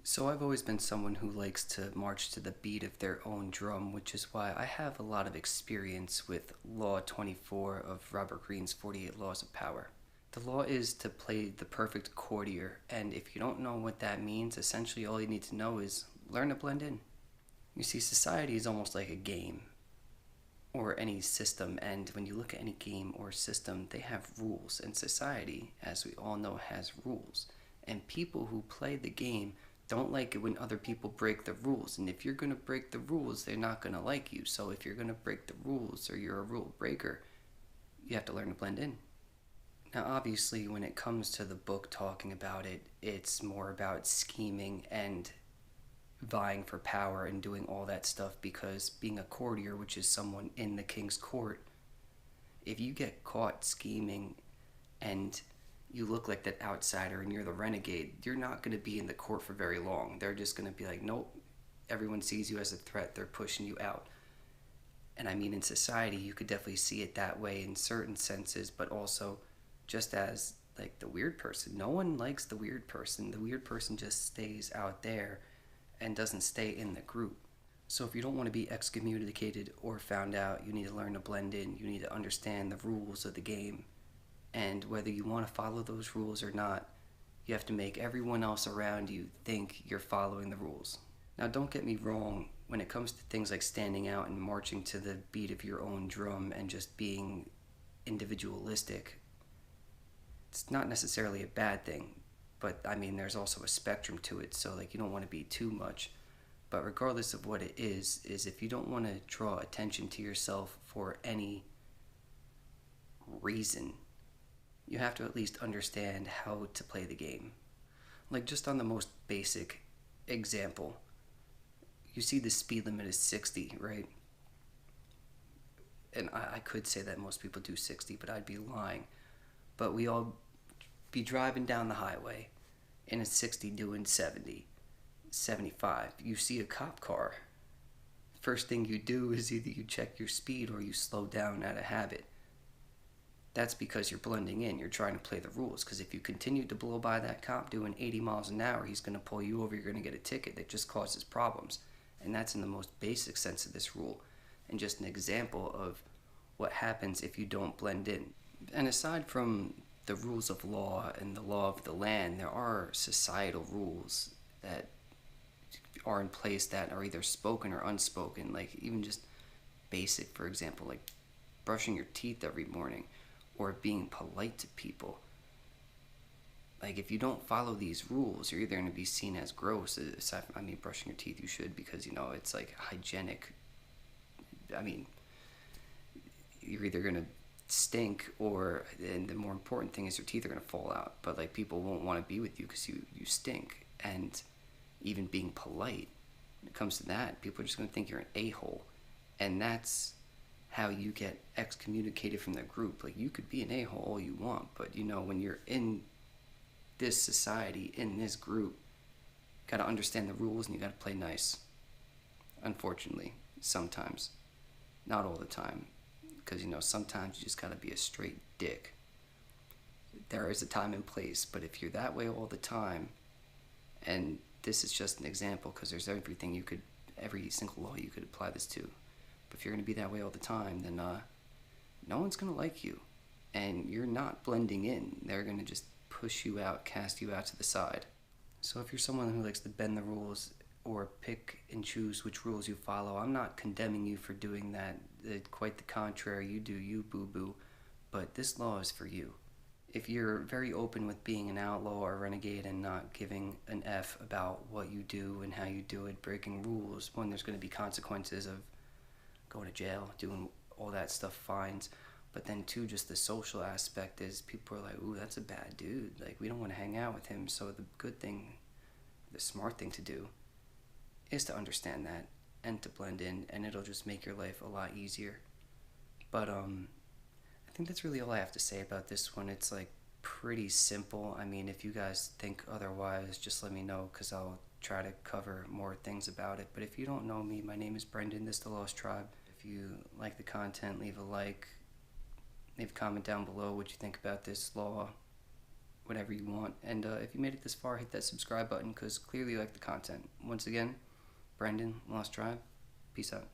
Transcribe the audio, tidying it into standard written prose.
So I've always been someone who likes to march to the beat of their own drum, which is why I have a lot of experience with Law 24 of Robert Greene's 48 Laws of Power. The law is to play the perfect courtier, and if you don't know what that means, essentially all you need to know is learn to blend in. You see, society is almost like a game or any system, and when you look at any game or system, they have rules, and society, as we all know, has rules. And people who play the game don't like it when other people break the rules. And if you're going to break the rules, they're not going to like you. So if you're going to break the rules or you're a rule breaker, you have to learn to blend in. Now, obviously, when it comes to the book talking about it, it's more about scheming and vying for power and doing all that stuff, because being a courtier, which is someone in the king's court, if you get caught scheming and you look like that outsider and you're the renegade, you're not going to be in the court for very long. They're just going to be like, nope, everyone sees you as a threat, they're pushing you out. And I mean, in society, you could definitely see it that way in certain senses, but also just as like the weird person. No one likes the weird person. The weird person just stays out there and doesn't stay in the group. So if you don't want to be excommunicated or found out, you need to learn to blend in. You need to understand the rules of the game. And whether you want to follow those rules or not, you have to make everyone else around you think you're following the rules. Now, don't get me wrong, when it comes to things like standing out and marching to the beat of your own drum and just being individualistic, it's not necessarily a bad thing. But I mean, there's also a spectrum to it, so like you don't want to be too much. But regardless of what it is if you don't want to draw attention to yourself for any reason, you have to at least understand how to play the game. Like, just on the most basic example, you see the speed limit is 60, right? And I could say that most people do 60, but I'd be lying. But we all be driving down the highway in a 60 doing 70, 75. You see a cop car. First thing you do is either you check your speed or you slow down out of habit. That's because you're blending in. You're trying to play the rules. Because if you continue to blow by that cop doing 80 miles an hour, he's going to pull you over. You're going to get a ticket that just causes problems. And that's in the most basic sense of this rule. And just an example of what happens if you don't blend in. And aside from the rules of law and the law of the land, there are societal rules that are in place that are either spoken or unspoken. Like even just basic, for example, like brushing your teeth every morning, or being polite to people. Like, if you don't follow these rules, you're either going to be seen as gross. I mean, brushing your teeth you should, because, you know, it's like hygienic. I mean, you're either going to stink, or, and the more important thing is your teeth are going to fall out. But, like, people won't want to be with you because you stink. And even being polite, when it comes to that, people are just going to think you're an a-hole. And that's how you get excommunicated from the group. Like, you could be an a-hole all you want, but you know, when you're in this society, in this group, you gotta understand the rules and you gotta play nice. Unfortunately, sometimes. Not all the time. Because, you know, sometimes you just gotta be a straight dick. There is a time and place, but if you're that way all the time, and this is just an example because there's every single law you could apply this to. But if you're going to be that way all the time, then no one's going to like you. And you're not blending in. They're going to just push you out, cast you out to the side. So if you're someone who likes to bend the rules or pick and choose which rules you follow, I'm not condemning you for doing that. Quite the contrary, you do you, boo-boo. But this law is for you. If you're very open with being an outlaw or a renegade and not giving an F about what you do and how you do it, breaking rules, one, there's going to be consequences of going to jail, doing all that stuff, fines. But then two, just the social aspect is people are like, ooh, that's a bad dude. Like, we don't want to hang out with him. So the good thing, the smart thing to do is to understand that and to blend in, and it'll just make your life a lot easier. But I think that's really all I have to say about this one. It's like pretty simple. I mean, if you guys think otherwise, just let me know, because I'll try to cover more things about it. But if you don't know me, my name is Brendan, this is the Lost Tribe. If you like the content, leave a like, leave a comment down below what you think about this law. whatever you want. And if you made it this far, hit that subscribe button because clearly you like the content. Once again, Brandon, Lost Tribe, peace out.